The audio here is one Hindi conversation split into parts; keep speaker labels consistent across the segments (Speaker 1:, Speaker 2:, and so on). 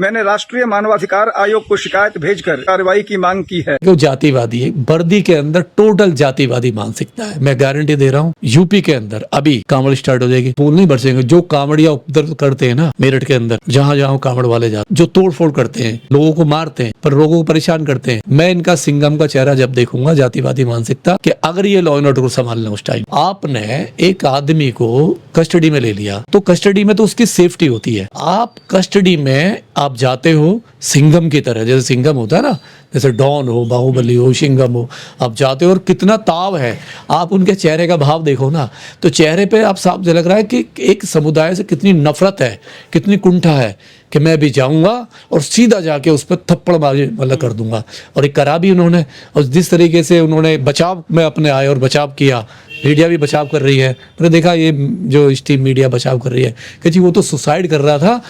Speaker 1: मैंने राष्ट्रीय मानवाधिकार आयोग को शिकायत भेजकर कार्रवाई की मांग की है।
Speaker 2: वो जातिवादी है, वर्दी के अंदर टोटल जातिवादी मानसिकता है। मैं गारंटी दे रहा हूँ यूपी के अंदर अभी कांवड़ स्टार्ट हो जाएगी, फूल नहीं बरसेंगे। जो कांवड़िया उपद्रव करते हैं ना मेरठ के अंदर, जहाँ जहाँ कांवड़ वाले जाते, जो तोड़ फोड़ करते हैं, लोगों को मारते हैं, पर लोगों को परेशान करते हैं, मैं इनका सिंघम का चेहरा जब देखूंगा, जातिवादी मानसिकता, कि अगर ये लॉ एंड ऑर्डर को संभालना उस टाइम आपने एक आदमी को कस्टडी में ले लिया, तो कस्टडी में तो उसकी सेफ्टी होती है। आप कस्टडी में आप जाते हो सिंघम की तरह, जैसे सिंघम होता है ना, जैसे डॉन हो, बाहुबली हो, सिंघम हो, आप जाते हो और कितना ताव है। आप उनके चेहरे का भाव देखो ना, तो चेहरे पे आप साफ झलक रहा है कि एक समुदाय से कितनी नफरत है, कितनी कुंठा है, कि मैं भी जाऊंगा और सीधा जाके उस पर थप्पड़ मारे वाला कर दूंगा। और एक करा भी उन्होंने, और जिस तरीके से उन्होंने बचाव में अपने आए और बचाव किया, मीडिया भी बचाव कर रही है। मैंने देखा ये जो स्टीम मीडिया बचाव कर रही है कि जी वो तो सुसाइड कर रहा था,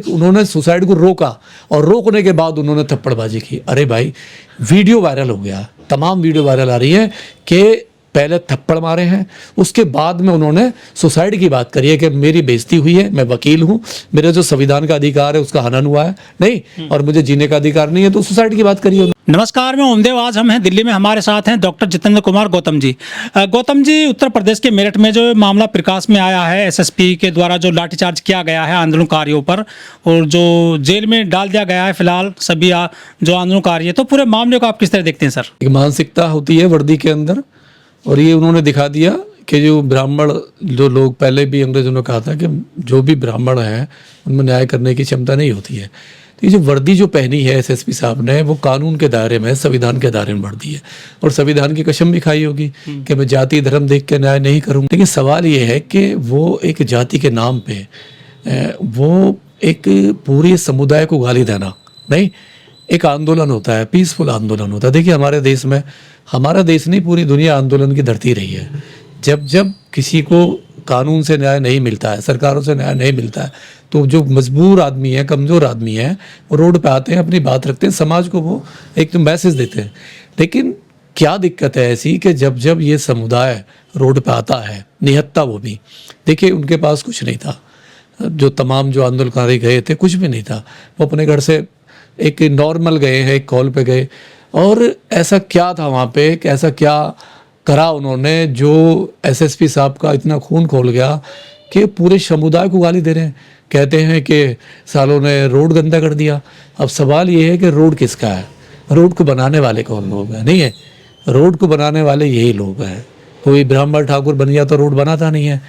Speaker 2: उन्होंने सुसाइड को रोका और रोकने के बाद उन्होंने थप्पड़बाजी की। अरे भाई, वीडियो वायरल हो गया, तमाम वीडियो वायरल आ रही है कि पहले थप्पड़ मारे हैं, उसके बाद में उन्होंने सुसाइड की बात करी है कि मेरी बेइज्जती हुई है, मैं वकील हूँ, मेरा जो संविधान का अधिकार है उसका हनन हुआ है नहीं, और मुझे जीने का अधिकार नहीं है, तो सुसाइड की बात करी है।
Speaker 3: नमस्कार, मैं ओमदेव। आज हम हैं दिल्ली में, हमारे साथ हैं डॉक्टर जितेंद्र कुमार गौतम जी। गौतम जी, उत्तर प्रदेश के मेरठ में जो मामला प्रकाश में आया है, एसएसपी के द्वारा जो लाठीचार्ज किया गया है आंदोलनकारियों पर और जो जेल में डाल दिया गया है फिलहाल सभी जो आंदोलनकारी है, तो पूरे मामले को आप किस तरह देखते हैं सर?
Speaker 2: एक मानसिकता होती है वर्दी के अंदर, और ये उन्होंने दिखा दिया कि जो ब्राह्मण, जो लोग पहले भी अंग्रेजों ने कहा था कि जो भी ब्राह्मण हैं उनमें न्याय करने की क्षमता नहीं होती है। तो ये जो वर्दी जो पहनी है एसएसपी साहब ने, वो कानून के दायरे में, संविधान के दायरे में वर्दी है, और संविधान की कसम भी खाई होगी कि मैं जाति धर्म देख के न्याय नहीं करूँगा। लेकिन सवाल ये है कि वो एक जाति के नाम पे वो एक पूरे समुदाय को गाली देना नहीं, एक आंदोलन होता है, पीसफुल आंदोलन होता है। देखिए हमारे देश में, हमारा देश नहीं पूरी दुनिया आंदोलन की धरती रही है। जब जब किसी को कानून से न्याय नहीं मिलता है, सरकारों से न्याय नहीं मिलता है, तो जो मजबूर आदमी है, कमज़ोर आदमी है, वो रोड पे आते हैं, अपनी बात रखते हैं, समाज को वो एक तो मैसेज देते हैं। लेकिन क्या दिक्कत है ऐसी कि जब जब ये समुदाय रोड पे आता है, निहत्ता वो भी, देखिए उनके पास कुछ नहीं था, जो तमाम जो आंदोलनकारी गए थे कुछ भी नहीं था, वो अपने घर से एक नॉर्मल गए हैं, एक कॉल पे गए, और ऐसा क्या था वहाँ पे कि ऐसा क्या करा उन्होंने जो एसएसपी साहब का इतना खून खोल गया कि पूरे समुदाय को गाली दे रहे हैं। कहते हैं कि सालों ने रोड गंदा कर दिया। अब सवाल ये है कि रोड किसका है? रोड को बनाने वाले कौन लोग हैं? नहीं है, रोड को बनाने वाले यही लोग हैं। कोई ब्राह्मण ठाकुर बन गया तो रोड बनाता नहीं है।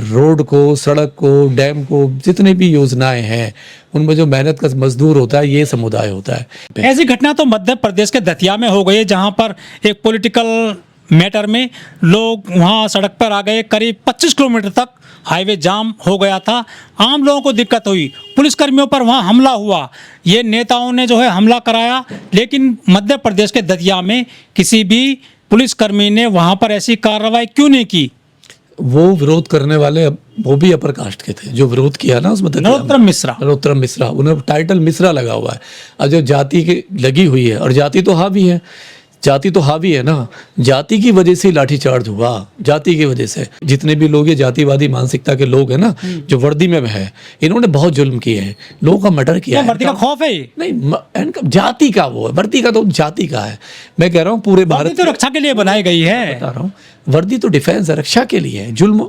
Speaker 2: रोड को, सड़क को, डैम को, जितनी भी योजनाएं हैं उनमें जो मेहनत का मजदूर होता है ये समुदाय होता है।
Speaker 3: ऐसी घटना तो मध्य प्रदेश के दतिया में हो गई है, जहां पर एक पॉलिटिकल मैटर में लोग वहां सड़क पर आ गए, करीब 25 किलोमीटर तक हाईवे जाम हो गया था, आम लोगों को दिक्कत हुई, पुलिसकर्मियों पर वहां हमला हुआ, ये नेताओं ने जो है हमला कराया। लेकिन मध्य प्रदेश के दतिया में किसी भी पुलिसकर्मी ने वहां पर ऐसी कार्रवाई क्यों नहीं की?
Speaker 2: वो विरोध करने वाले वो भी अपर कास्ट के थे, जो विरोध किया ना उसमें नरोत्तम मिश्रा, उन्हें टाइटल मिश्रा लगा हुआ है। और जो जाति की लगी हुई है, और जाति तो हावी है, जाति तो हावी है ना, जाति की वजह से लाठीचार्ज हुआ, जाति की वजह से। जितने भी लोग ये जातिवादी मानसिकता के लोग हैं ना, जो वर्दी में है, इन्होंने बहुत जुल्म किए हैं, लोगों का मर्डर किया है।
Speaker 3: वर्दी का खौफ है
Speaker 2: नहीं, जाति का वो है, वर्दी का तो जाति का है। मैं कह रहा हूँ पूरे भारत
Speaker 3: तो रक्षा के लिए बनाई गई है,
Speaker 2: बता रहा हूँ, वर्दी तो डिफेंस है, रक्षा के लिए है। जुल्म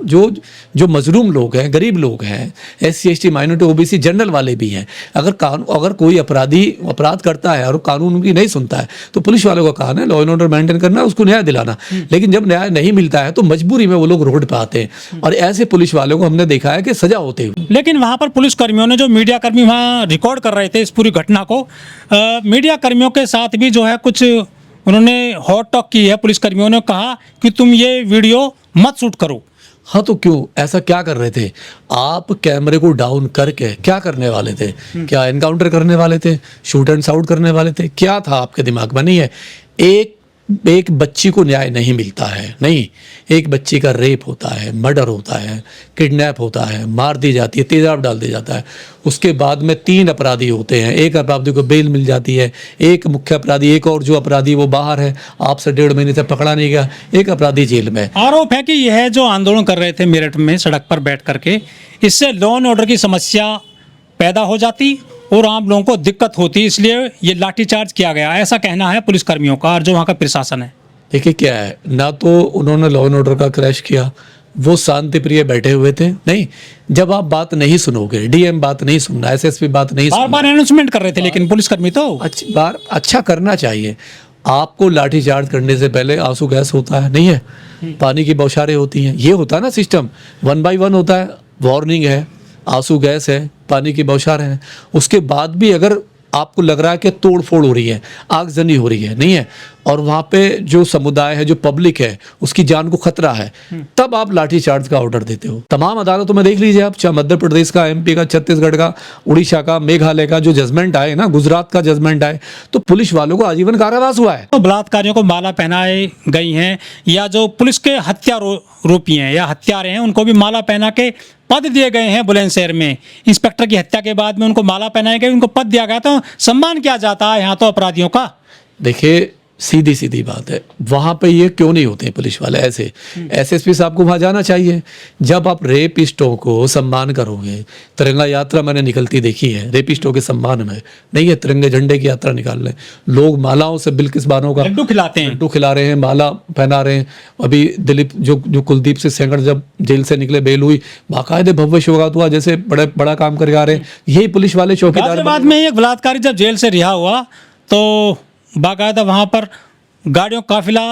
Speaker 2: जो मजलूम लोग हैं, गरीब लोग हैं, SC ST minority OBC general वाले भी हैं, अगर कोई अपराधी अपराध करता है और कानून उनकी नहीं सुनता है, तो पुलिस वालों का काम है लॉ एंड ऑर्डर मेंटेन करना, उसको न्याय दिलाना। लेकिन जब न्याय नहीं मिलता है तो मजबूरी में वो लोग रोड पे आते हैं, और ऐसे पुलिस वालों को हमने देखा है कि सजा होते हुए।
Speaker 3: लेकिन वहां पर पुलिस कर्मियों ने, जो मीडिया कर्मी वहां रिकॉर्ड कर रहे थे इस पूरी घटना को, मीडिया कर्मियों के साथ भी जो है कुछ उन्होंने हॉट टॉक की है। पुलिस कर्मियों ने कहा कि तुम ये वीडियो मत शूट करो।
Speaker 2: हाँ, तो क्यों ऐसा क्या कर रहे थे आप? कैमरे को डाउन करके क्या करने वाले थे? क्या एनकाउंटर करने वाले थे? शूट एंड साउट करने वाले थे? क्या था आपके दिमाग में? नहीं है, एक बच्ची को न्याय नहीं मिलता है, नहीं, एक बच्ची का रेप होता है, मर्डर होता है, किडनैप होता है, मार दी जाती है, तेजाब डाल दिया जाता है, उसके बाद में 3 अपराधी होते हैं, एक अपराधी को बेल मिल जाती है, एक मुख्य अपराधी, एक और जो अपराधी वो बाहर है, आपसे 1.5 महीने से पकड़ा नहीं गया, एक अपराधी जेल में।
Speaker 3: आरोप है कि यह जो आंदोलन कर रहे थे मेरठ में सड़क पर बैठ करके, इससे लॉ एंड ऑर्डर की समस्या पैदा हो जाती और आम लोगों को दिक्कत होती है, इसलिए ये लाठीचार्ज किया गया, ऐसा कहना है पुलिसकर्मियों का और जो वहाँ का प्रशासन है।
Speaker 2: देखिए क्या है, ना तो उन्होंने लॉ एंड ऑर्डर का क्रैश किया, वो शांति प्रिय बैठे हुए थे। नहीं, जब आप बात नहीं सुनोगे, डीएम बात नहीं सुनना, एसएसपी बात नहीं
Speaker 3: बार
Speaker 2: सुनना,
Speaker 3: बार अनाउंसमेंट कर रहे थे लेकिन पुलिसकर्मी तो
Speaker 2: अच्छी बार अच्छा करना चाहिए। आपको लाठीचार्ज करने से पहले आंसू गैस होता है, नहीं है, पानी की बौछारें होती हैं, ये होता है ना सिस्टम, 1 by 1 होता है, वार्निंग है, आंसू गैस है, पानी की बौछारें हैं। उसके बाद भी अगर आपको लग रहा है कि तोड़ फोड़ हो रही है, आगजनी हो रही है, नहीं है, और वहाँ पे जो समुदाय है, जो पब्लिक है, उसकी जान को खतरा है, तब आप लाठीचार्ज का ऑर्डर देते हो। तमाम अदालतों में देख लीजिए आप, चाहे मध्य प्रदेश का, एमपी का, छत्तीसगढ़ का, उड़ीसा का, मेघालय का जो जजमेंट आए ना, गुजरात का जजमेंट आए, तो पुलिस वालों को आजीवन कारावास हुआ है।
Speaker 3: तो बलात्कारियों को माला पहनाई गई हैं, या जो पुलिस के हत्यारोपी हैं या हत्यारे हैं उनको भी माला पहना के पद दिए गए हैं। बुलंदशहर में इंस्पेक्टर की हत्या के बाद में उनको माला पहनाई गई, उनको पद दिया गया, तो सम्मान किया जाता है यहाँ तो अपराधियों का।
Speaker 2: देखिए सीधी सीधी बात है, वहाँ पे ये क्यों नहीं होते पुलिस वाले ऐसे? एसएसपी साहब को वहाँ जाना चाहिए। जब आप रेपिस्टों को सम्मान करोगे, तिरंगा यात्रा मैंने निकलती देखी है रेपिस्टों के सम्मान में, नहीं है, तिरंगे झंडे की यात्रा निकाल रहे, लोग मालाओं से बिल्किसबानों का
Speaker 3: लड्डू खिलाते हैं,
Speaker 2: लड्डू खिला रहे हैं, माला पहना रहे हैं। अभी दिलीप जो कुलदीप सिंह सेंगर जब जेल से निकले, बेल हुई, बाकायदे भव्य शोभायात्रा हुआ, जैसे बड़ा काम करके आ रहे हैं। यही पुलिस वाले चौकीदार।
Speaker 3: गाजियाबाद में एक बलात्कारी जब जेल से रिहा हुआ तो बाकायदा वहाँ पर गाड़ियों का काफिला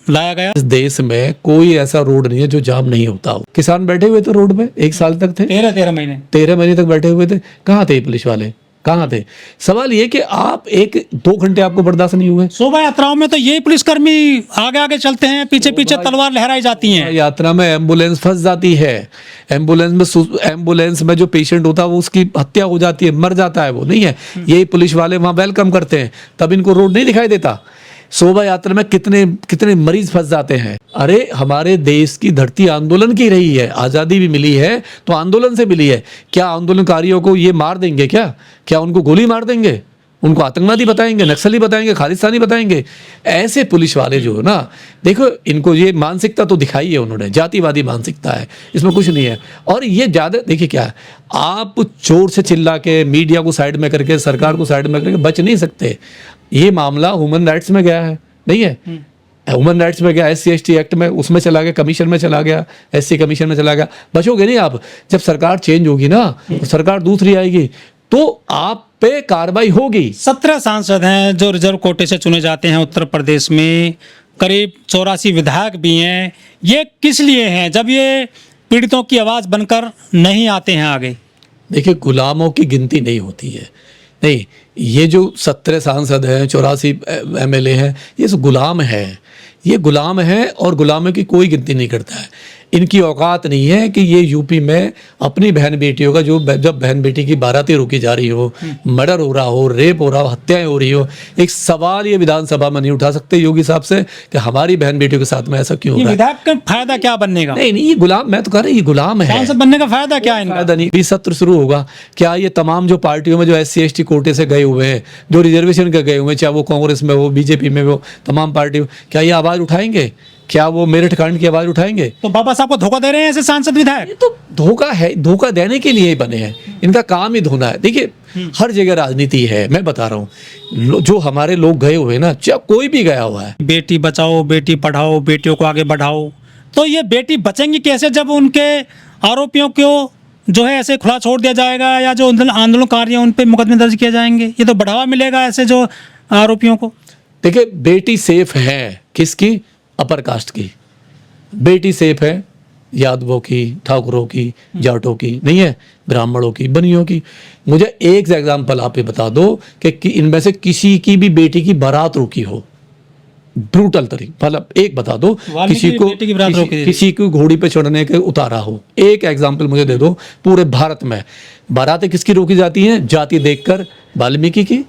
Speaker 3: लाया गया।
Speaker 2: इस देश में कोई ऐसा रोड नहीं है जो जाम नहीं होता हो। किसान बैठे हुए थे रोड पे, 1 साल तक थे,
Speaker 3: 13 महीने
Speaker 2: 13 महीने तक बैठे हुए थे। कहाँ थे पुलिस वाले, कहाँ थे? सवाल ये कि आप 1-2 घंटे आपको बर्दाश्त नहीं हुए।
Speaker 3: शोभा यात्राओं में तो यही पुलिसकर्मी आगे आगे चलते हैं, पीछे पीछे तलवार लहराई जाती हैं।
Speaker 2: यात्रा में एम्बुलेंस फंस जाती है, एम्बुलेंस में जो पेशेंट होता है वो उसकी हत्या हो जाती है, मर जाता है वो, नहीं है। यही पुलिस वाले वहाँ वेलकम करते हैं, तब इनको रोड नहीं दिखाई देता। शोभा यात्रा में कितने मरीज फंस जाते हैं। अरे हमारे देश की धरती आंदोलन की रही है, आज़ादी भी मिली है तो आंदोलन से मिली है। क्या आंदोलनकारियों को ये मार देंगे? क्या उनको गोली मार देंगे? उनको आतंकवादी बताएंगे, नक्सली बताएंगे, खालिस्तानी बताएंगे? ऐसे पुलिस वाले जो है ना, देखो इनको ये मानसिकता तो दिखाई है उन्होंने, जातिवादी मानसिकता है, इसमें कुछ नहीं है। और ये ज़्यादा देखिए क्या है, आप जोर से चिल्ला के, मीडिया को साइड में करके, सरकार को साइड में करके बच नहीं सकते। ये मामला ह्यूमन राइट्स में गया है, नहीं है, ह्यूमन राइट्स में गया, SC/ST एक्ट में, उसमें चला गया, कमीशन में चला गया, SC कमीशन में चला गया। बचोगे नहीं आप। जब सरकार चेंज होगी ना, तो सरकार दूसरी आएगी तो आप पे कार्रवाई होगी।
Speaker 3: 17 सांसद हैं जो रिजर्व कोटे से चुने जाते हैं उत्तर प्रदेश में, करीब 84 विधायक भी हैं। ये किस लिए हैं जब ये पीड़ितों की आवाज़ बनकर नहीं आते हैं आगे?
Speaker 2: देखिए गुलामों की गिनती नहीं होती है, नहीं, ये जो 17 सांसद हैं, 84 MLA हैं, ये सब गुलाम है, ये गुलाम है और गुलामों की कोई गिनती नहीं करता है। इनकी औकात नहीं है कि ये यूपी में अपनी बहन बेटियों का, जब बहन बेटी की बारातें रोकी जा रही हो, मर्डर हो रहा हो, रेप हो रहा हो, हत्याएं हो रही हो, एक सवाल ये विधानसभा में नहीं उठा सकते योगी साहब से कि हमारी बहन बेटियों के साथ में ऐसा क्यों हो रहा है?
Speaker 3: विधायक का फायदा क्या बनने का?
Speaker 2: नहीं, ये गुलाम, मैं तो कह रहा हूँ ये गुलाम है।
Speaker 3: सांसद बनने का फायदा क्या है इनका?
Speaker 2: फायदा नहीं। 20 सत्र शुरू होगा, क्या ये तमाम जो पार्टियों में जो SC/ST कोटे से गए हुए हैं, जो रिजर्वेशन के गए हुए हैं, चाहे वो कांग्रेस में हो, बीजेपी में हो, तमाम पार्टी, क्या ये आवाज उठाएंगे? क्या वो मेरिट कांड की आवाज उठाएंगे?
Speaker 3: तो बाबा साहब को धोखा दे रहे हैं ऐसे सांसद विधायक?
Speaker 2: ये तो धोखा है, धोखा देने के लिए ही बने हैं, इनका काम ही धोना है। देखिए हर जगह राजनीति है, मैं बता रहा हूँ, जो हमारे लोग गए हुए ना, चाहे कोई भी गया हुआ है,
Speaker 3: बेटी बचाओ, बेटी पढ़ाओ, बेटियों को आगे बढ़ाओ, तो ये बेटी बचेंगी कैसे जब उनके आरोपियों को जो है ऐसे खुला छोड़ दिया जाएगा, या जो आंदोलनकारी हैं उन पर मुकदमे दर्ज किए जाएंगे? ये तो बढ़ावा मिलेगा ऐसे जो आरोपियों को।
Speaker 2: देखिए बेटी सेफ है, किसकी? अपर कास्ट की बेटी सेफ है, यादवों की, ठाकुरों की, जाटों की नहीं है, ब्राह्मणों की, बनियों की। मुझे एक एग्जाम्पल आप ये बता दो कि इनमें से किसी की भी बेटी की बारात रुकी हो, ब्रूटल तरीके, मतलब एक बता दो किसी को घोड़ी पे चढ़ने के उतारा हो, एक एग्जाम्पल मुझे दे दो। पूरे भारत में बारातें किसकी रोकी जाती हैं? जाति देखकर, वाल्मीकि की,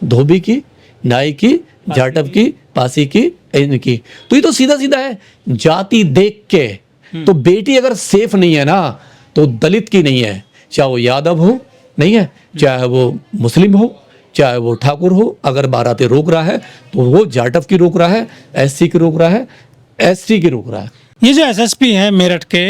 Speaker 2: धोबी की, नाई की, जाटव की, पासी की, इनकी। तो ये तो सीधा सीधा है, जाति देख के। तो बेटी अगर सेफ नहीं है ना, तो दलित की नहीं है, चाहे वो यादव हो, नहीं है, चाहे वो मुस्लिम हो, चाहे वो ठाकुर हो। अगर बारातें रोक रहा है तो वो जाटव की रोक रहा है, SC की रोक रहा है, ST की रोक रहा है।
Speaker 3: ये जो SSP हैं मेरठ के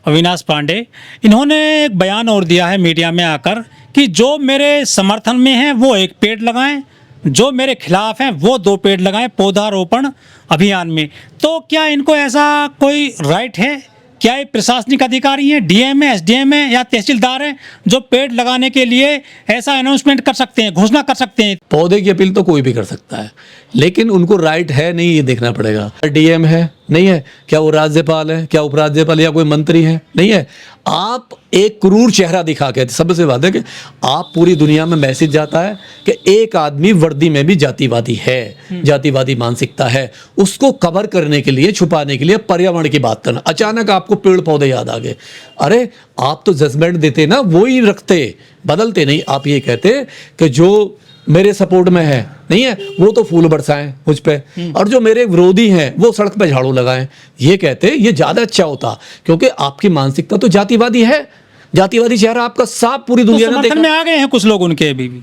Speaker 3: अविनाश पांडे, इन्होंने एक बयान और दिया है मीडिया में आकर कि जो मेरे समर्थन में हैं वो 1 पेड़ लगाएं, जो मेरे खिलाफ हैं वो 2 पेड़ लगाएं पौधारोपण अभियान में। तो क्या इनको ऐसा कोई राइट है? क्या ये प्रशासनिक अधिकारी हैं, डीएम है, एसडीएम है या तहसीलदार हैं जो पेड़ लगाने के लिए ऐसा अनाउंसमेंट कर सकते हैं, घोषणा कर सकते हैं?
Speaker 2: पौधे की अपील तो कोई भी कर सकता है, लेकिन उनको राइट है नहीं, ये देखना पड़ेगा। डीएम है नहीं है, क्या वो राज्यपाल है, क्या उपराज्यपाल या कोई मंत्री है नहीं है। आप एक क्रूर चेहरा दिखा के, सबसे बात है कि आप पूरी दुनिया में मैसेज जाता है कि एक आदमी वर्दी में भी जातिवादी है, जातिवादी मानसिकता है, उसको कवर करने के लिए, छुपाने के लिए पर्यावरण की बात करना। अचानक आपको पेड़ पौधे याद आ गए। अरे आप तो जजमेंट देते ना, वो ही रखते, बदलते नहीं। आप ये कहते कि जो मेरे सपोर्ट में है नहीं है वो तो फूल बरसाएं मुझ पे, और जो मेरे विरोधी हैं वो सड़क पे झाड़ू लगाएं। ये कहते ये ज्यादा अच्छा होता, क्योंकि आपकी मानसिकता तो जातिवादी है। जातिवादी चेहरा आपका साफ पूरी दुनिया ने
Speaker 3: समर्थन में आ गए हैं कुछ लोग उनके अभी भी।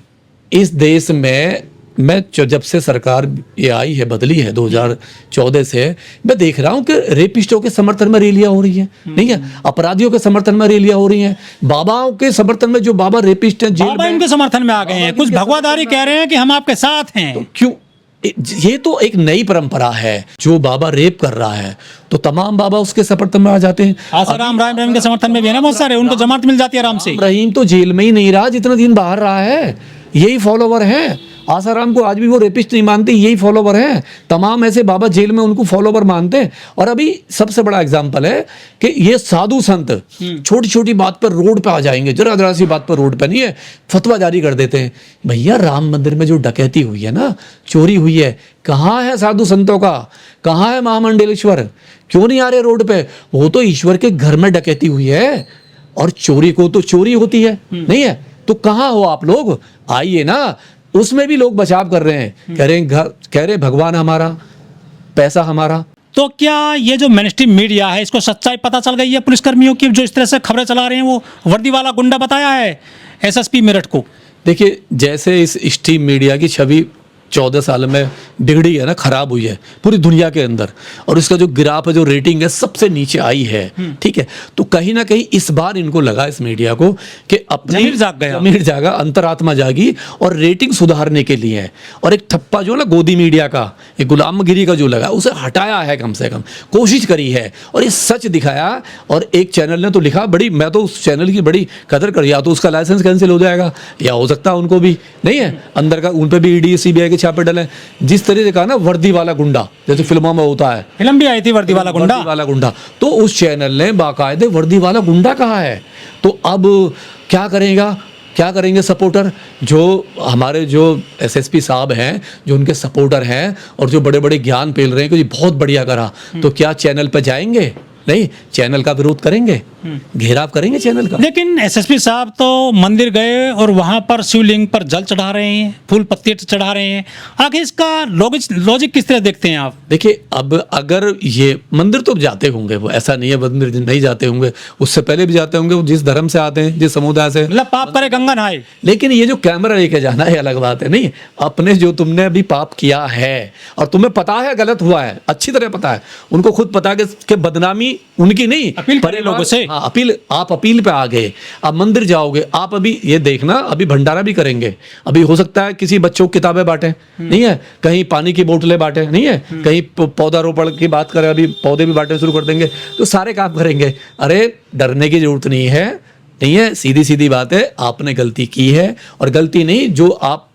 Speaker 2: इस देश में मैं जब से सरकार ये आई है, बदली है 2014 से, मैं देख रहा हूं कि रेपिस्टों के समर्थन में रैलियां हो रही हैं नहीं है, अपराधियों के समर्थन में रैलियां हो रही हैं, बाबाओं के समर्थन में, जो बाबा रेपिस्ट हैं जेल
Speaker 3: बाबा
Speaker 2: में,
Speaker 3: इनके समर्थन में आ गए हैं। कुछ भगवादारी कह रहे हैं कि हम आपके साथ हैं।
Speaker 2: तो क्यों? ये तो एक नई परंपरा है। जो बाबा रेप कर रहा है तो तमाम बाबा उसके समर्थन में आ जाते हैं।
Speaker 3: आसाराम राम रहीम के समर्थन में भी है ना बहुत सारे, उनको जमानत मिल जाती है आराम से।
Speaker 2: रहीम तो जेल में ही नहीं रहा, जितना दिन बाहर रहा है। यही फॉलोवर हैं। आसाराम को आज भी वो रेपिस्ट नहीं मानते, यही फॉलोवर हैं। तमाम ऐसे बाबा जेल में उनको फॉलोवर मानते हैं। और अभी सबसे बड़ा एग्जांपल है कि ये साधु संत छोटी छोटी बात पर रोड पे आ जाएंगे, जरा सी बात पर रोड पे नहीं है, फतवा जारी कर देते हैं। भैया राम मंदिर में जो डकैती हुई है ना, चोरी हुई है, कहाँ है साधु संतों का, कहाँ है महामंडलेश्वर? क्यों नहीं आ रहे रोड पे? वो तो ईश्वर के घर में डकैती हुई है, और चोरी को तो चोरी होती है नहीं है। तो कहाँ हो आप लोग? आइए ना। उसमें भी लोग बचाव कर रहे हैं, कह रहे भगवान हमारा, पैसा हमारा।
Speaker 3: तो क्या ये जो मेनस्ट्रीम मीडिया है इसको सच्चाई पता चल गई है पुलिसकर्मियों की, जो इस तरह से खबरें चला रहे हैं? वो वर्दी वाला गुंडा बताया है एसएसपी मेरठ को।
Speaker 2: देखिए, जैसे इस स्ट्रीम मीडिया की छवि 14 साल में बिगड़ी है ना, खराब हुई है पूरी दुनिया के अंदर, और इसका जो ग्राफ है, जो रेटिंग है, सबसे नीचे आई है। ठीक है, तो कहीं ना कहीं इस बार इनको लगा, इस मीडिया को, कि अपनी जमीर जागा, अंतरात्मा जागी, और रेटिंग सुधारने के लिए है। और एक ठप्पा जो ना गोदी मीडिया का, एक गुलामगिरी का जो लगा, उसे हटाया है, कम से कम कोशिश करी है, और ये सच दिखाया। और एक चैनल ने तो लिखा, बड़ी, मैं तो उस चैनल की बड़ी कदर कर, या तो उसका लाइसेंस कैंसिल हो जाएगा, या हो सकता है उनको भी नहीं है अंदर का, उन पर भी ईडी सीबीआई के छापे डले। जिस तरह से कहा ना, वर्दी वाला गुंडा, जैसे फिल्मों में होता है,
Speaker 3: फिल्म भी आई थी वर्दी वाला गुंडा,
Speaker 2: तो उस चैनल ने बाकायदे वर्दी वाला गुंडा कहा है। तो अब क्या करेंगे सपोर्टर? जो हमारे जो एसएसपी साहब हैं, जो उनके सपोर्टर हैं, और जो बड़े बड़े ज्ञान पेल रहे हैं कि जी बहुत बढ़िया करा, तो क्या चैनल पर जाएंगे? नहीं, चैनल का विरोध करेंगे, घेराव करेंगे चैनल का।
Speaker 3: लेकिन एसएसपी साहब तो मंदिर गए और वहां पर शिवलिंग पर जल चढ़ा रहे हैं, फूल पत्ती चढ़ा रहे हैं। आखिर इसका लॉजिक किस तरह देखते हैं आप?
Speaker 2: देखिए, अब अगर ये मंदिर तो जाते होंगे, वो ऐसा नहीं है मंदिर नहीं जाते होंगे, उससे पहले भी जाते होंगे, वो जिस धर्म से आते हैं, जिस समुदाय से,
Speaker 3: मतलब पाप करे गंगा नहाए।
Speaker 2: लेकिन ये जो कैमरा लेके जाना है अलग बात है। नहीं, अपने जो तुमने अभी पाप किया है और तुम्हें पता है गलत हुआ है, अच्छी तरह पता है, उनको खुद पता है कि बदनामी उनकी नहीं,
Speaker 3: अपील करे लोगों से।
Speaker 2: हाँ, आप अपील पे आ गए, आप मंदिर जाओगे, आप अभी ये देखना, अभी भंडारा भी करेंगे। अभी हो सकता है किसी बच्चों को किताबें बांटे नहीं है, कहीं पानी की बोतलें बांटे नहीं है, कहीं पौधारोपण की बात करें, अभी पौधे भी बांटने शुरू कर देंगे, तो सारे काम करेंगे। अरे डरने की जरूरत नहीं है, सीधी बात है, आपने गलती की है, और गलती नहीं, जो आप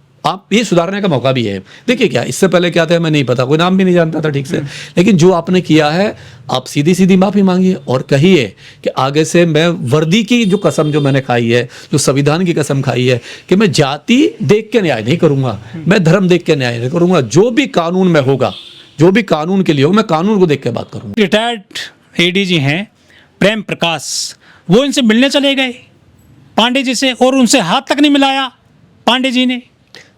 Speaker 2: ये सुधारने का मौका भी है। देखिए, क्या इससे पहले क्या था, मैं नहीं पता, कोई नाम भी नहीं जानता था ठीक से, लेकिन जो आपने किया है, आप सीधी माफी मांगिए और कहिए कि आगे से मैं वर्दी की जो कसम जो मैंने खाई है, जो संविधान की कसम खाई है, कि मैं जाति देख के न्याय नहीं करूंगा, मैं धर्म देख के न्याय नहीं करूंगा, जो भी कानून में होगा, जो भी कानून के लिए हो, मैं कानून को देख के बात करूंगा।
Speaker 3: रिटायर्ड एडीजी हैं प्रेम प्रकाश, वो इनसे मिलने चले गए पांडे जी से, और उनसे हाथ तक नहीं मिलाया पांडे जी ने।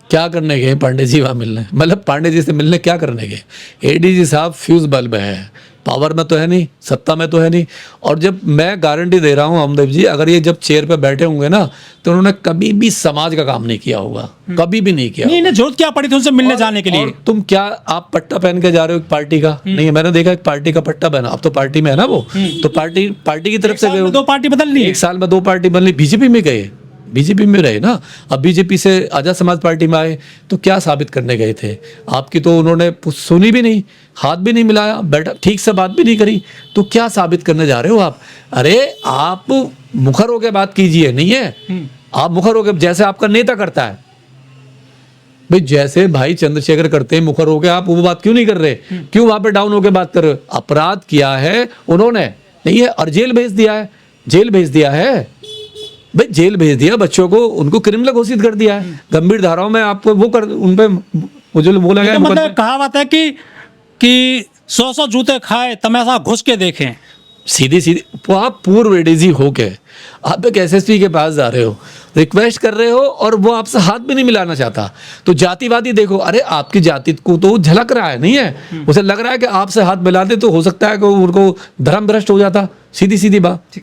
Speaker 2: क्या करने गए पांडे जी वहाँ मिलने? मतलब पांडे जी से मिलने क्या करने गए? एडीजी साहब फ्यूज बल्ब है, पावर में तो है नहीं, सत्ता में तो है नहीं। और जब मैं गारंटी दे रहा हूँ अमदेव जी, अगर ये जब चेयर पे बैठे होंगे ना, तो उन्होंने कभी भी समाज का काम नहीं किया होगा, कभी भी नहीं किया।
Speaker 3: नहीं, इन्हें जरूरत क्या पड़ी थी उनसे मिलने जाने के लिए?
Speaker 2: तुम क्या, आप पट्टा पहन के जा रहे हो पार्टी का? नहीं, मैंने देखा एक पार्टी का पट्टा पहना, अब तो पार्टी में है ना वो, तो पार्टी की तरफ से गए।
Speaker 3: 2 पार्टी बदल ली,
Speaker 2: 1 साल में 2 पार्टी बदली, बीजेपी में गए बीजेपी में रहे ना। अब बीजेपी से आज़ाद समाज पार्टी में आए तो क्या साबित करने गए थे? आपकी तो उन्होंने सुनी भी नहीं, हाथ भी नहीं मिलाया, बैठा ठीक से बात भी नहीं करी, तो क्या साबित करने जा रहे हो आप? अरे आप मुखर होकर बात कीजिए, नहीं है आप मुखर होकर, जैसे आपका नेता करता है भाई, जैसे भाई चंद्रशेखर करते हैं मुखर होकर, आप वो बात क्यों नहीं कर रहे? क्यों वहां पे डाउन होकर बात कर रहे हो? अपराध किया है उन्होंने, नहीं है, और जेल भेज दिया है, जेल भेज दिया है भाई, जेल भेज दिया, बच्चों को उनको क्रिमिनल घोषित कर दिया है, गंभीर धाराओं में आपको वो कर, उन पे मुझे बोला गया
Speaker 3: मतलब कहावत है कि 100 जूते खाए तमाशा घुस के देखें।
Speaker 2: सीधी सीधी वो आप पूर्व एडीजी हो के आप एक एसएसपी के पास जा रहे हो, रिक्वेस्ट कर रहे हो और वो आपसे हाथ भी नहीं मिलाना चाहता, तो जातिवादी देखो, अरे आपकी जाति को तो झलक रहा है, नहीं है, उसे लग रहा है कि आपसे हाथ मिला दे तो हो सकता है कि उनको धर्म भ्रष्ट हो जाता, सीधी सीधी बात।